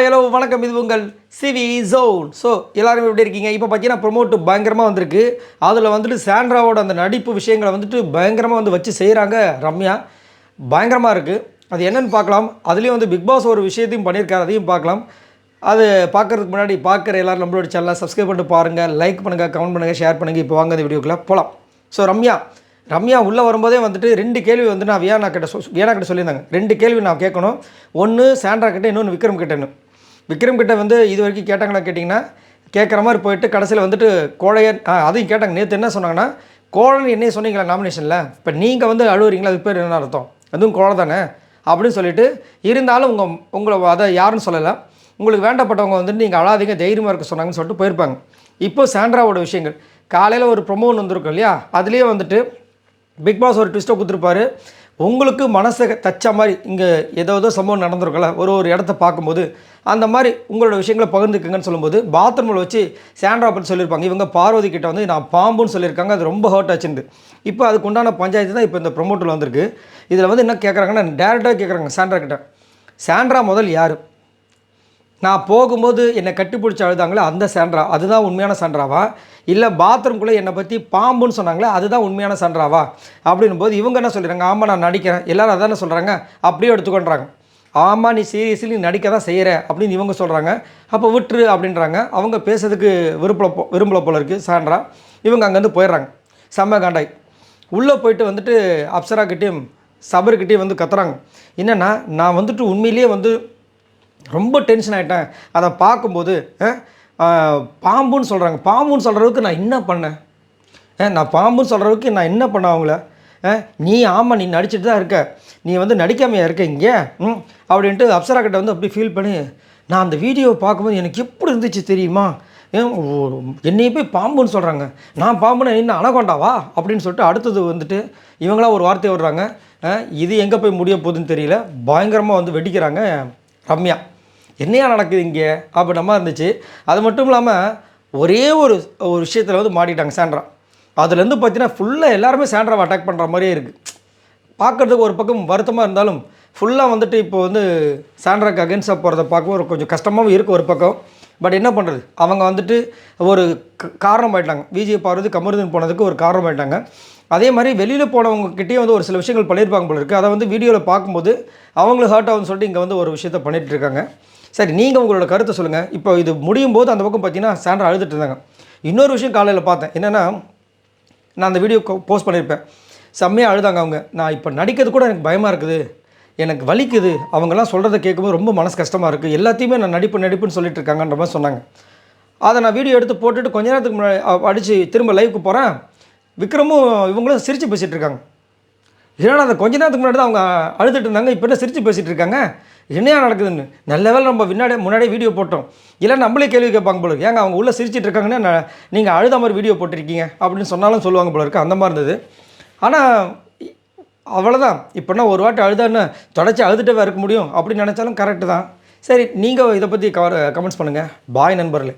Hello வணக்கம், இது உங்கள் சிவி ஜோன். ஸோ எல்லோரும் எப்படி இருக்கீங்க? இப்போ பார்த்தீங்கன்னா ப்ரொமோட்டு பயங்கரமாக வந்திருக்கு. அதில் வந்துட்டு சாண்ட்ராவோட அந்த நடிப்பு விஷயங்களை வந்துட்டு பயங்கரமாக வந்து வச்சு செய்கிறாங்க ரம்யா. பயங்கரமாக இருக்குது. அது என்னென்னு பார்க்கலாம். அதுலேயும் வந்து பிக் பாஸ் ஒரு விஷயத்தையும் பண்ணியிருக்காரு, அதையும் பார்க்கலாம். அது பார்க்குறதுக்கு முன்னாடி பார்க்குற எல்லோரும் நம்மளோட சேனலை சப்ஸ்கிரைப் பண்ணிட்டு பாருங்கள், லைக் பண்ணுங்கள், கமெண்ட் பண்ணுங்கள், ஷேர் பண்ணுங்கள். இப்போ வாங்க இந்த வீடியோக்குள்ளே போகலாம். ஸோ ரம்யா உள்ளே வரும்போதே வந்துட்டு 2 கேள்வி வந்து நான் வியானா கிட்ட சொல்லியிருந்தாங்க. 2 கேள்வி நான் கேட்கணும். ஒன்று சாண்ட்ரா கிட்டே, இன்னொன்று விக்ரம் கிட்டேன்னு. விக்ரம் கிட்டே வந்து இது வரைக்கும் கேட்டாங்கன்னா கேட்டிங்கன்னா கேட்குற மாதிரி போயிட்டு கடைசியில் வந்துட்டு கோழையன் அதையும் கேட்டாங்க. நேற்று என்ன சொன்னாங்கன்னா, கோழன்னு என்னையே சொன்னீங்களா நாமினேஷனில், இப்போ நீங்கள் வந்து அழுவுறீங்களா, அது பேர் என்ன அர்த்தம், அதுவும் கோழை தானே அப்படின்னு சொல்லிட்டு, இருந்தாலும் உங்களை அதை யாருன்னு சொல்லலை, உங்களுக்கு வேண்டப்பட்டவங்க வந்துட்டு நீங்கள் அழாதீங்க, தைரியமாக இருக்க சொன்னாங்கன்னு சொல்லிட்டு போயிருப்பாங்க. இப்போ சாண்ட்ராவோட விஷயங்கள் காலையில் ஒரு ப்ரொமோன்னு வந்திருக்கும் இல்லையா, அதுலேயே வந்துட்டு பிக் பாஸ் ஒரு ட்விஸ்ட்டை கொடுத்துருப்பாரு. உங்களுக்கு மனசை தச்ச மாதிரி இங்கே ஏதோ சம்பவம் நடந்திருக்கல, ஒரு இடத்த பார்க்கும்போது அந்த மாதிரி உங்களோட விஷயங்களை பகிர்ந்துக்குங்கன்னு சொல்லும்போது பாத்ரூமில் வச்சு சாண்ட்ரா பற்றி சொல்லியிருப்பாங்க. இவங்க பார்வதி கிட்ட வந்து நான் பாம்புன்னு சொல்லியிருக்காங்க, அது ரொம்ப ஹர்ட் ஆச்சுருந்து. இப்போ அதுக்கு உண்டான பஞ்சாயத்து தான் இப்போ இந்த ப்ரொமோட்டில் வந்திருக்கு. இதில் வந்து என்ன கேட்குறாங்கன்னா, டேரெக்டாக கேட்குறாங்க சாண்ட்ரா கிட்ட, சாண்ட்ரா முதல் யார்? நான் போகும்போது என்னை கட்டி பிடிச்சி அழுதாங்களே அந்த சாண்ட்ரா, அதுதான் உண்மையான சாண்ட்ராவா? இல்லை பாத்ரூம்குள்ளே என்னை பற்றி பாம்புன்னு சொன்னாங்களே அதுதான் உண்மையான சாண்ட்ராவா அப்படின்னும் போது இவங்க என்ன சொல்கிறாங்க, ஆமாம் நான் நடிக்கிறேன், எல்லோரும் அதானே சொல்கிறாங்க, அப்படியே எடுத்துக்கொண்டாங்க. ஆமாம் நீ சீரியஸ்லி நீ நடிக்க தான் செய்கிற அப்படின்னு இவங்க சொல்கிறாங்க. அப்போ விட்டுரு அப்படின்றாங்க. அவங்க பேசுறதுக்கு விரும்பல போல இருக்குது சாண்ட்ரா. இவங்க அங்கேருந்து போயிடுறாங்க. செம்ம காண்டாய் உள்ளே போயிட்டு வந்துட்டு அப்சராக்கிட்டேயும் சபர்கிட்டையும் வந்து கத்துறாங்க. என்னென்னா, நான் வந்துட்டு உண்மையிலேயே வந்து ரொம்ப டென்ஷன் ஆகிட்டேன். அதை பார்க்கும்போது பாம்புன்னு சொல்கிறாங்க, பாம்புன்னு சொல்கிறதுக்கு நான் என்ன பண்ணேன்? நான் பாம்புன்னு சொல்கிறதுக்கு நான் என்ன பண்ணேன் அவங்கள? நீ ஆமாம் நீ நடிச்சிட்டு தான் இருக்க, நீ வந்து நடிக்காமையாக இருக்க இங்கே அப்படின்ட்டு அப்சரா கிட்ட வந்து அப்படி ஃபீல் பண்ணி, நான் அந்த வீடியோவை பார்க்கும்போது எனக்கு எப்படி இருந்துச்சு தெரியுமா, என்னையே போய் பாம்புன்னு சொல்கிறாங்க, நான் பாம்புன்னு என்ன அனகொண்டாவா அப்படின்னு சொல்லிட்டு அடுத்தது வந்துட்டு இவங்களாம் ஒரு வார்த்தை விடுறாங்க. இது எங்கே போய் முடிய போகுதுன்னு தெரியல. பயங்கரமாக வந்து வெடிக்கிறாங்க ரம்யா. என்னையா நடக்குது இங்கே அப்படி நம்ம இருந்துச்சு. அது மட்டும் இல்லாமல் ஒரே ஒரு விஷயத்தில் வந்து மாட்டிட்டாங்க சாண்ட்ரா. அதுலேருந்து பார்த்தீங்கன்னா ஃபுல்லாக எல்லாருமே சாண்ட்ராவை அட்டாக் பண்ணுற மாதிரியே இருக்குது. பார்க்குறதுக்கு ஒரு பக்கம் வருத்தமாக இருந்தாலும் ஃபுல்லாக வந்துட்டு இப்போ வந்து சாண்ட்ராக்கு அகேன்ஸ்டாக போகிறத பார்க்கவும் கொஞ்சம் கஷ்டமாகவும் இருக்குது ஒரு பக்கம். பட் என்ன பண்ணுறது, அவங்க வந்துட்டு ஒரு காரணம் ஆகிட்டாங்க. விஜய் பார்வதி கமருதீன் போனதுக்கு ஒரு காரணம் ஆகிட்டாங்க. அதே மாதிரி வெளியில் போனவங்ககிட்டே வந்து ஒரு சில விஷயங்கள் பண்ணியிருப்பாங்க போல இருக்குது. அதை வந்து வீடியோவில் பார்க்கும்போது அவங்களுக்கு ஹர்ட் ஆகும்னு சொல்லிட்டு இங்கே வந்து ஒரு விஷயத்தை பண்ணிகிட்ருக்காங்க. சரி, நீங்கள் உங்களோட கருத்தை சொல்லுங்கள். இப்போ இது முடியும் போது அந்த பக்கம் பார்த்தீங்கன்னா சாண்ட்ரா அழுதுட்டு இருந்தாங்க. இன்னொரு விஷயம் காலையில் பார்த்தேன், என்னென்னா நான் அந்த வீடியோ போஸ்ட் பண்ணியிருப்பேன். செம்மையாக அழுதாங்க அவங்க. நான் இப்போ நடிக்கிறது கூட எனக்கு பயமாக இருக்குது, எனக்கு வலிக்குது, அவங்கெல்லாம் சொல்கிறத கேட்கும்போது ரொம்ப மனசு கஷ்டமாக இருக்குது, எல்லாத்தையுமே நான் நடிப்புன்னு சொல்லிட்டு இருக்காங்கன்ற மாதிரி சொன்னாங்க. அதை நான் வீடியோ எடுத்து போட்டுட்டு கொஞ்ச நேரத்துக்கு முன்னாடி அடித்து திரும்ப லைவுக்கு போகிறேன். விக்ரமும் இவங்களும் சிரித்து பேசிகிட்டு இருக்காங்க. ஏன்னா அந்த கொஞ்ச நேரத்துக்கு முன்னாடி தான் அவங்க அழுதுட்டு இருந்தாங்க, இப்போ என்ன சிரித்து பேசிகிட்டு இருக்காங்க, என்னையா நடக்குதுன்னு. நல்ல வேலை நம்ம முன்னாடியே வீடியோ போட்டோம், இல்லை நம்மளே கேள்வி கேட்பாங்க போல இருக்கு, ஏங்க அவங்க உள்ளே சிரிச்சிட்டு இருக்காங்கன்னா நீங்கள் அழுத மாதிரி வீடியோ போட்டிருக்கீங்க அப்படின்னு சொன்னாலும் சொல்லுவாங்க போல இருக்குது. அந்த மாதிரி இருந்தது. ஆனால் அவ்வளோதான். இப்போனா ஒரு வாட்டி அழுதான்னு தொடச்சி அழுதுகிட்டே இருக்க முடியும் அப்படின்னு நினச்சாலும் கரெக்டு தான். சரி, நீங்கள் இதை பற்றி கமெண்ட்ஸ் பண்ணுங்கள். பாய் நண்பர்களே.